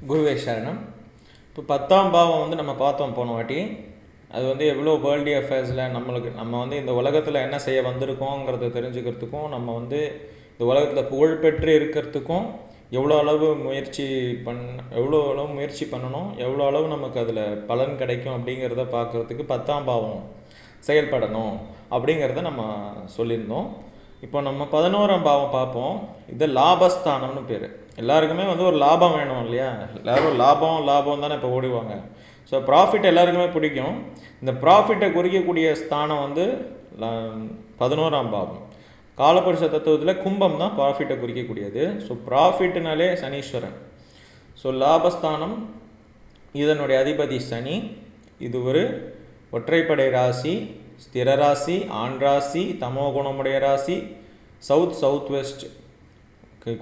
குருவே சரணம். இப்போ 10ஆம் பாவம் வந்து நம்ம பார்த்தோம் போன வாட்டி. அது வந்து எவ்வளோ வேர்ல்டி அஃபேர்ஸில் நம்ம வந்து இந்த உலகத்தில் என்ன செய்ய வந்திருக்கோங்கிறத தெரிஞ்சுக்கிறதுக்கும், நம்ம வந்து இந்த உலகத்தில் புகழ்பெற்று இருக்கிறதுக்கும் எவ்வளோ அளவு முயற்சி பண்ணணும், எவ்வளோ அளவு நமக்கு அதில் பலன் கிடைக்கும் அப்படிங்கிறத பார்க்குறதுக்கு 10ஆம் பாவம் செயல்படணும் அப்படிங்கிறத நம்ம சொல்லியிருந்தோம். இப்போ நம்ம 11ஆம் பாவம் பார்ப்போம். இது லாபஸ்தானம்னு பேர். எல்லாருக்குமே வந்து ஒரு லாபம் வேணும் இல்லையா? எல்லோரும் லாபம் தானே இப்போ ஓடுவாங்க. ஸோ ப்ராஃபிட் எல்லாருக்குமே பிடிக்கும். இந்த ப்ராஃபிட்டை குறிக்கக்கூடிய ஸ்தானம் வந்து 11ஆம் பாவம். காலபுருஷ தத்துவத்தில் கும்பம் தான் ப்ராஃபிட்டை குறிக்கக்கூடியது. ஸோ ப்ராஃபிட்னாலே சனீஸ்வரன். ஸோ லாபஸ்தானம், இதனுடைய அதிபதி சனி. இது ஒரு ஒற்றைப்படை ராசி, ஸ்திர ராசி, ஆண் ராசி, தமோ குணமுடைய ராசி, சவுத் வெஸ்ட்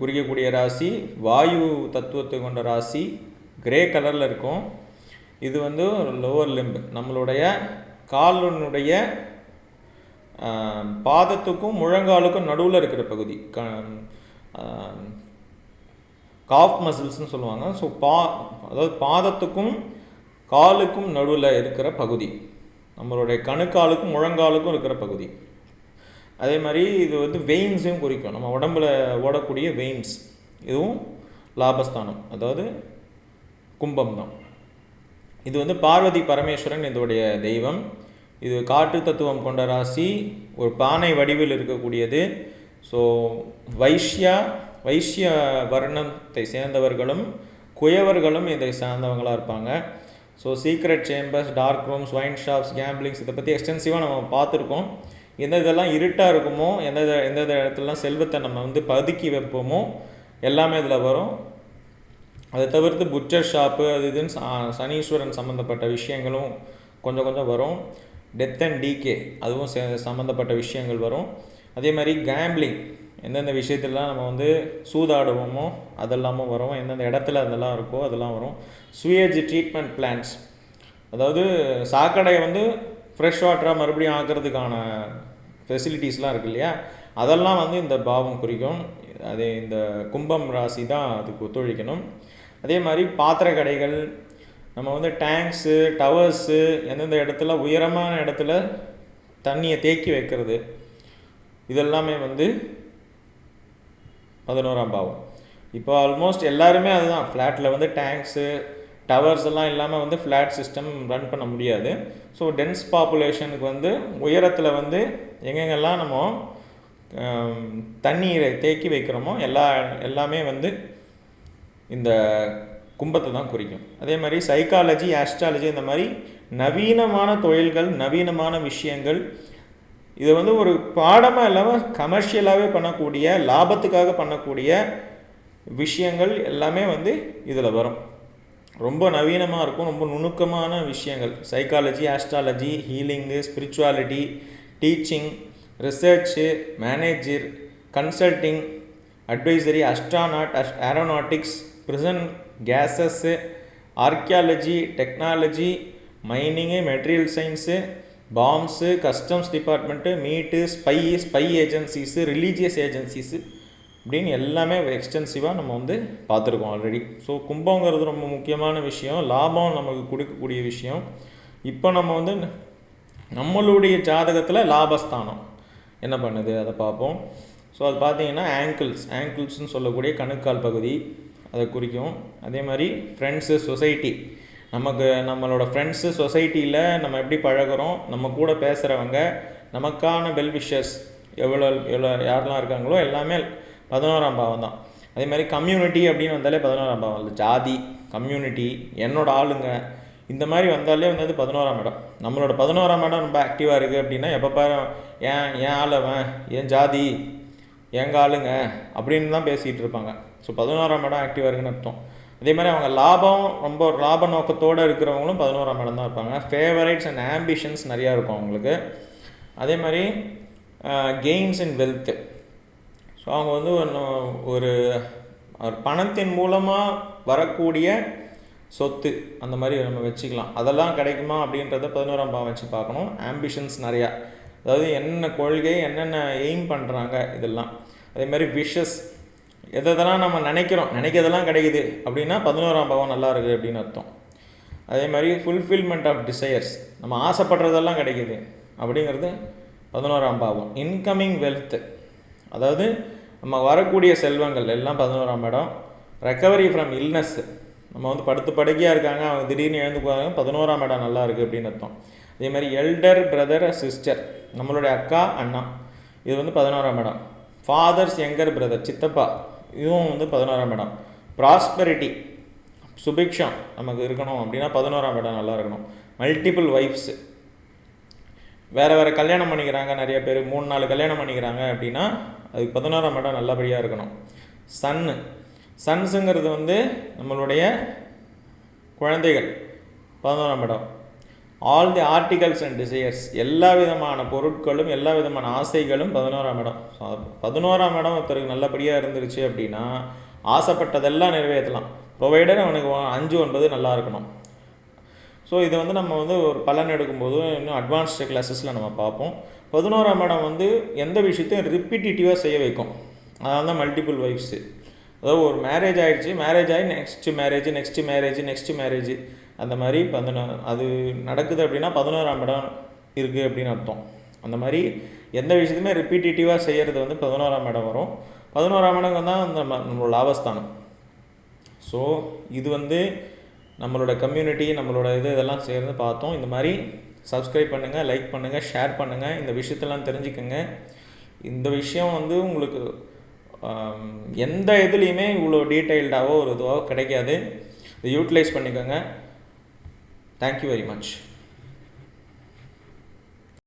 குறிக்கக்கூடிய ராசி, வாயு தத்துவத்தை கொண்ட ராசி, கிரே கலரில் இருக்கும். இது வந்து லோவர் லிம்பு, நம்மளுடைய காலினுடைய பாதத்துக்கும் முழங்காலுக்கும் நடுவில் இருக்கிற பகுதி, காஃப் மசில்ஸ்னு சொல்லுவாங்க. ஸோ அதாவது பாதத்துக்கும் காலுக்கும் நடுவில் இருக்கிற பகுதி, நம்மளுடைய கணுக்காலுக்கும் முழங்காலுக்கும் இருக்கிற பகுதி. அதே மாதிரி இது வந்து வெயின்ஸையும் குறிக்கும், நம்ம உடம்பில் ஓடக்கூடிய வெயின்ஸ். இதுவும் லாபஸ்தானம், அதாவது கும்பம் தான். இது வந்து பார்வதி பரமேஸ்வரன் இதோடைய தெய்வம். இது காற்று தத்துவம் கொண்ட ராசி, ஒரு பானை வடிவில் இருக்கக்கூடியது. ஸோ வைஷ்ய வர்ணத்தை சேர்ந்தவர்களும் குயவர்களும் இதை சார்ந்தவங்களாக இருப்பாங்க. So secret chambers, dark rooms, wine shops, gamblings, இதை பற்றி எக்ஸ்டென்சிவாக நம்ம பார்த்துருக்கோம். இதெல்லாம் இருட்டாக இருக்குமோ, எந்த இடத்துலலாம் செல்வத்தை நம்ம வந்து பதுக்கி வைப்போமோ எல்லாமே இதில் வரும். அதை தவிர்த்து புட்சர் ஷாப்பு, அது இதுன்னு சனீஸ்வரன் சம்மந்தப்பட்ட விஷயங்களும் கொஞ்சம் வரும். டெத் அண்ட் டீகே, அதுவும் சம்மந்தப்பட்ட விஷயங்கள் வரும். அதே மாதிரி கேம்பிளிங், எந்தெந்த விஷயத்துலலாம் நம்ம வந்து சூதாடுவோமோ அதெல்லாமும் வரும். எந்தெந்த இடத்துல அதெல்லாம் இருக்கோ அதெல்லாம் வரும். சுயேஜ் ட்ரீட்மெண்ட் பிளான்ஸ், அதாவது சாக்கடையை வந்து ஃப்ரெஷ் வாட்டராக மறுபடியும் ஆக்கிறதுக்கான ஃபெசிலிட்டிஸ்லாம் இருக்குது இல்லையா, அதெல்லாம் வந்து இந்த பாவம் குறிக்கும். அது இந்த கும்பம் ராசி தான் அதுக்கு ஒத்துழைக்கணும். அதே மாதிரி பாத்திர கடைகள், நம்ம வந்து டேங்க்ஸு, டவர்ஸு, எந்தெந்த இடத்துல உயரமான இடத்துல தண்ணியை தேக்கி வைக்கிறது, இதெல்லாமே வந்து 11ஆம் பாவம். இப்போ ஆல்மோஸ்ட் எல்லாருமே அதுதான், ஃப்ளாட்டில் வந்து டேங்க்ஸு, டவர்ஸ் எல்லாம் இல்லாமல் வந்து ஃப்ளாட் சிஸ்டம் ரன் பண்ண முடியாது. ஸோ டென்ஸ் பாப்புலேஷனுக்கு வந்து உயரத்தில் வந்து எங்கெங்கெல்லாம் நம்ம தண்ணீரை தேக்கி வைக்கிறோமோ எல்லாமே வந்து இந்த கும்பத்தை தான் குறிக்கும். அதே மாதிரி சைக்காலஜி, ஆஸ்ட்ராலஜி, இந்த மாதிரி நவீனமான தொழில்கள், நவீனமான விஷயங்கள், இதை வந்து ஒரு பாடமாக இல்லாமல் கமர்ஷியலாகவே பண்ணக்கூடிய, லாபத்துக்காக பண்ணக்கூடிய விஷயங்கள் எல்லாமே வந்து இதில் வரும். ரொம்ப நவீனமாக இருக்கும், ரொம்ப நுணுக்கமான விஷயங்கள். Psychology, astrology, healing, spirituality, teaching, research, manager, consulting, advisory, astronaut, aeronautics, prison cases, archaeology, technology, mining, material science, bombs, customs department, meat, spy agencies, religious agencies, அப்படின்னு எல்லாமே எக்ஸ்டென்சிவாக நம்ம வந்து பார்த்துருக்கோம் ஆல்ரெடி. ஸோ கும்பங்கிறது ரொம்ப முக்கியமான விஷயம், லாபம் நமக்கு கொடுக்கக்கூடிய விஷயம். இப்போ நம்ம வந்து நம்மளுடைய ஜாதகத்தில் லாபஸ்தானம் என்ன பண்ணுது அதை பார்ப்போம். ஸோ அது பார்த்திங்கன்னா ஆங்கிள்ஸ்னு சொல்லக்கூடிய கணுக்கால் பகுதி அதை குறிக்கும். அதே மாதிரி ஃப்ரெண்ட்ஸு, சொசைட்டி, நம்மளோட ஃப்ரெண்ட்ஸு, சொசைட்டியில் நம்ம எப்படி பழகிறோம், நம்ம கூட பேசுகிறவங்க, நமக்கான வெல்விஷர்ஸ் எவ்வளோ யாரெல்லாம் இருக்காங்களோ எல்லாமே 11ஆம் பாவம் தான். அதே மாதிரி கம்யூனிட்டி அப்படின்னு வந்தாலே 11ஆம் பாவம். இல்லை ஜாதி, கம்யூனிட்டி, என்னோட ஆளுங்க, இந்த மாதிரி வந்தாலே வந்து 11ஆம் இடம். நம்மளோட 11ஆம் இடம் ரொம்ப ஆக்டிவாக இருக்குது அப்படின்னா எப்போ பாரு ஏன் ஆளவன், என் ஜாதி, எங்கள் ஆளுங்க அப்படின்னு தான் பேசிகிட்டு இருப்பாங்க. ஸோ 11ஆம் இடம் ஆக்டிவாக இருக்குன்னு அர்த்தம். அதே மாதிரி அவங்க ரொம்ப லாப நோக்கத்தோடு இருக்கிறவங்களும் 11ஆம் இடம் தான் இருப்பாங்க. ஃபேவரைட்ஸ் அண்ட் ஆம்பிஷன்ஸ் நிறையா இருக்கும் அவங்களுக்கு. அதே மாதிரி கெயின்ஸ் இன் வெல்த்து, ஸோ அவங்க வந்து ஒரு பணத்தின் மூலமாக வரக்கூடிய சொத்து அந்த மாதிரி நம்ம வச்சுக்கலாம். அதெல்லாம் கிடைக்குமா அப்படின்றத 11ஆம் பாவம் வச்சு பார்க்கணும். ஆம்பிஷன்ஸ் நிறையா, அதாவது என்னென்ன கொள்கை, என்னென்ன எய்ம் பண்ணுறாங்க இதெல்லாம். அதே மாதிரி விஷஸ், எதெல்லாம் நம்ம நினைக்கிறதெல்லாம் கிடைக்குது அப்படின்னா 11ஆம் பாவம் நல்லா இருக்குது அப்படின்னு அர்த்தம். அதே மாதிரி ஃபுல்ஃபில்மெண்ட் ஆஃப் டிசையர்ஸ், நம்ம ஆசைப்படுறதெல்லாம் கிடைக்குது அப்படிங்கிறது 11ஆம் பாவம். இன்கமிங் வெல்த்து, அதாவது நம்ம வரக்கூடிய செல்வங்கள் எல்லாம் 11ஆம் இடம். ரெக்கவரி ஃப்ரம் இல்னஸ், நம்ம வந்து படுத்து படுக்கையாக இருக்காங்க, அவங்க திடீர்னு எழுந்து போகிறாங்க, 11ஆம் இடம் நல்லா இருக்குது அப்படின்னு அர்த்தம். அதே மாதிரி எல்டர் பிரதர் சிஸ்டர், நம்மளுடைய அக்கா அண்ணா, இது வந்து 11ஆம் இடம். ஃபாதர்ஸ் யங்கர் பிரதர், சித்தப்பா, இதுவும் வந்து 11ஆம் இடம். ப்ராஸ்பெரிட்டி, சுபிக்ஷம் நமக்கு இருக்கணும் அப்படின்னா 11ஆம் இடம் நல்லா இருக்கணும். மல்டிபிள் ஒய்ஃப்ஸு, வேறு கல்யாணம் பண்ணிக்கிறாங்க, நிறைய பேர் 3-4 கல்யாணம் பண்ணிக்கிறாங்க அப்படின்னா அதுக்கு 11ஆம் இடம் நல்லபடியாக இருக்கணும். சன்ஸுங்கிறது வந்து நம்மளுடைய குழந்தைகள், 11ஆம் இடம். All the articles and desires, எல்லா விதமான பொருட்களும் எல்லா விதமான ஆசைகளும் 11ஆம் இடம். 11ஆம் இடம் ஒருத்தருக்கு நல்லபடியாக இருந்துருச்சு அப்படின்னா ஆசைப்பட்டதெல்லாம் நிறைவேற்றலாம். ப்ரொவைடர் அவனுக்கு 5-9 நல்லா இருக்கணும். ஸோ இது வந்து நம்ம வந்து ஒரு பலன் எடுக்கும்போது இன்னும் அட்வான்ஸ்டு கிளாஸஸில் நம்ம பார்ப்போம். 11ஆம் இடம் வந்து எந்த விஷயத்தையும் ரிப்பீட்டிட்டிவாக செய்ய வைக்கும். அதனால தான் மல்டிபிள் ஒய்ஃப்ஸு. அதாவது ஒரு மேரேஜ் ஆகிடுச்சு, மேரேஜ் ஆகி நெக்ஸ்ட்டு மேரேஜ் அந்த மாதிரி அது நடக்குது அப்படின்னா 11ஆம் இடம் இருக்குது அப்படின்னு அர்த்தம். அந்த மாதிரி எந்த விஷயத்தையுமே ரிப்பீட்டிட்டிவாக செய்கிறது வந்து 11ஆம் இடம் வரும். 11ஆம் இடம் தான் நம்மளோட லாபஸ்தானம். ஸோ இது வந்து நம்மளோட கம்யூனிட்டி, நம்மளோட இதெல்லாம் சேர்ந்து பார்த்தோம். இந்த மாதிரி சப்ஸ்கிரைப் பண்ணுங்கள், லைக் பண்ணுங்கள், ஷேர் பண்ணுங்கள், இந்த விஷயத்தெல்லாம் தெரிஞ்சுக்கோங்க. இந்த விஷயம் வந்து உங்களுக்கு எந்த இதுலேயுமே இவ்வளோ டீட்டெயில்டாகவோ ஒரு இதுவாக கிடைக்காது. இதை யூட்டிலைஸ் பண்ணிக்கோங்க. Thank you very much.